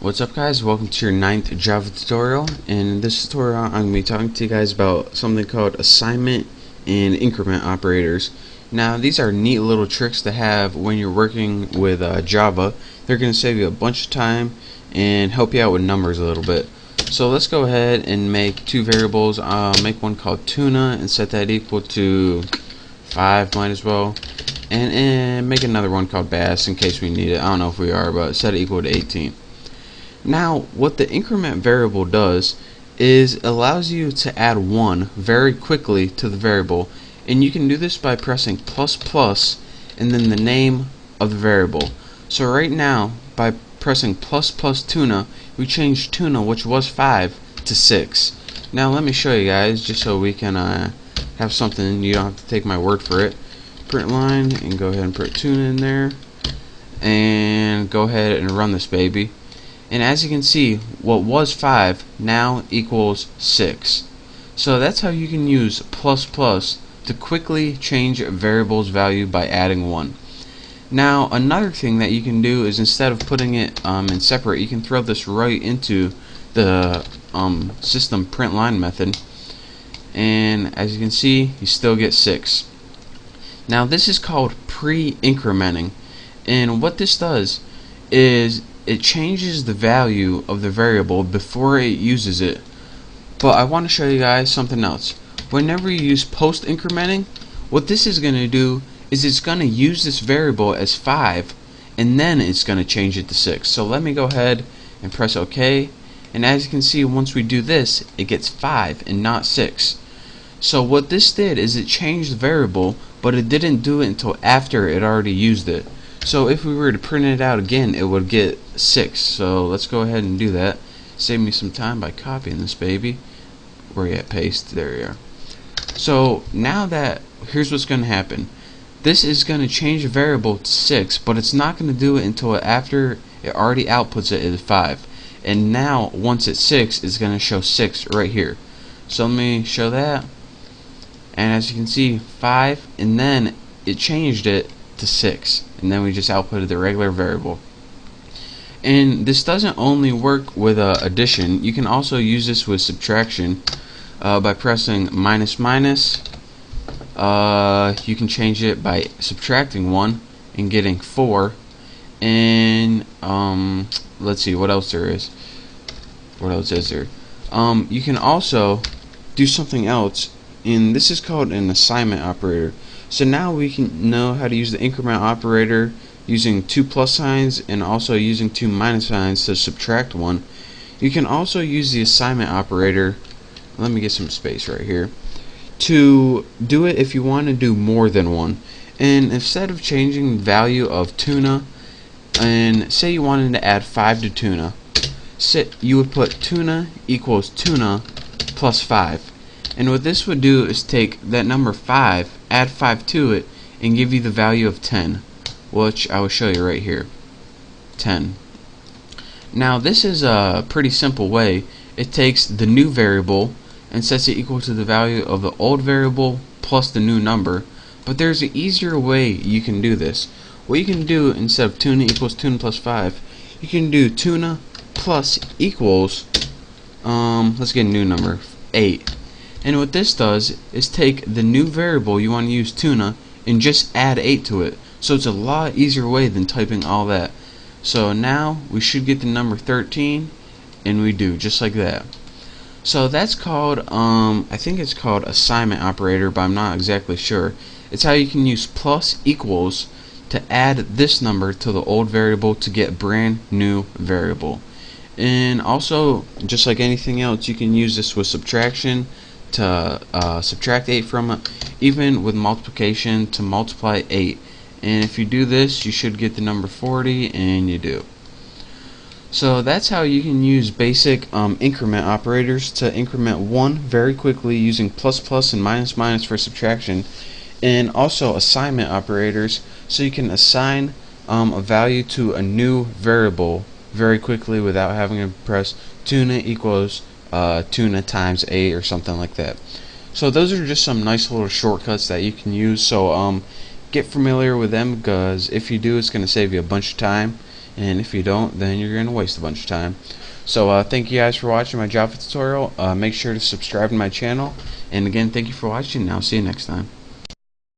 What's up, guys? Welcome to your 9th Java tutorial. In this tutorial I'm going to be talking to you guys about something called assignment and increment operators. Now these are neat little tricks to have when you're working with Java. They're going to save you a bunch of time and help you out with numbers a little bit. So let's go ahead and make two variables. I'll make one called tuna and set that equal to 5, might as well. And make another one called bass in case we need it. I don't know if we are, but set it equal to 18. Now what the increment variable does is allows you to add 1 very quickly to the variable, and you can do this by pressing ++ and then the name of the variable. So right now by pressing ++ tuna, we changed tuna, which was 5, to 6. Now let me show you guys just so we can have something. You don't have to take my word for it. Print line and go ahead and put tuna in there and go ahead and run this baby. And as you can see, what was 5 now equals 6. So that's how you can use ++ to quickly change a variable's value by adding 1. Now another thing that you can do is instead of putting it in separate, you can throw this right into the system print line method, and as you can see, you still get 6. Now this is called pre-incrementing, and what this does is it changes the value of the variable before it uses it. But I want to show you guys something else. Whenever you use post-incrementing, what this is going to do is it's going to use this variable as 5 and then it's going to change it to 6. So let me go ahead and press OK, and as you can see, once we do this, it gets 5 and not 6. So what this did is it changed the variable, but it didn't do it until after it already used it. So if we were to print it out again, it would get 6. So let's go ahead and do that. Save me some time by copying this baby. Where you at? Paste. There you are. So now that, here's what's going to happen. This is going to change the variable to 6, but it's not going to do it until after it already outputs it as 5. And now once it's 6, it's going to show 6 right here. So let me show that. And as you can see, 5, and then it changed it to 6, and then we just outputted the regular variable. And this doesn't only work with addition. You can also use this with subtraction by pressing -. You can change it by subtracting 1 and getting 4. And let's see what else there is. What else is there? You can also do something else, and this is called an assignment operator. So now we can know how to use the increment operator using 2 plus signs and also using 2 minus signs to subtract 1. You can also use the assignment operator, let me get some space right here, to do it if you want to do more than 1. And instead of changing the value of tuna, and say you wanted to add 5 to tuna, you would put tuna equals tuna plus 5. And what this would do is take that number 5, add 5 to it, and give you the value of 10, which I will show you right here. 10. Now this is a pretty simple way. It takes the new variable and sets it equal to the value of the old variable plus the new number. But there's an easier way you can do this. What you can do, instead of tuna equals tuna plus 5, you can do tuna plus equals, let's get a new number, 8. And what this does is take the new variable you want to use, tuna, and just add 8 to it. So it's a lot easier way than typing all that. So now we should get the number 13, and we do, just like that. So that's called, I think it's called assignment operator, but I'm not exactly sure. It's how you can use plus equals to add this number to the old variable to get a brand new variable. And also, just like anything else, you can use this with subtraction to subtract 8 from it, even with multiplication to multiply 8. And if you do this, you should get the number 40, and you do. So that's how you can use basic increment operators to increment 1 very quickly using ++ and -— for subtraction, and also assignment operators so you can assign a value to a new variable very quickly without having to press tuna equals tuna times 8 or something like that. So those are just some nice little shortcuts that you can use. So get familiar with them, because if you do, it's going to save you a bunch of time and if you don't, then you're going to waste a bunch of time. So thank you guys for watching my Java tutorial. Make sure to subscribe to my channel, and again, thank you for watching, and I'll see you next time.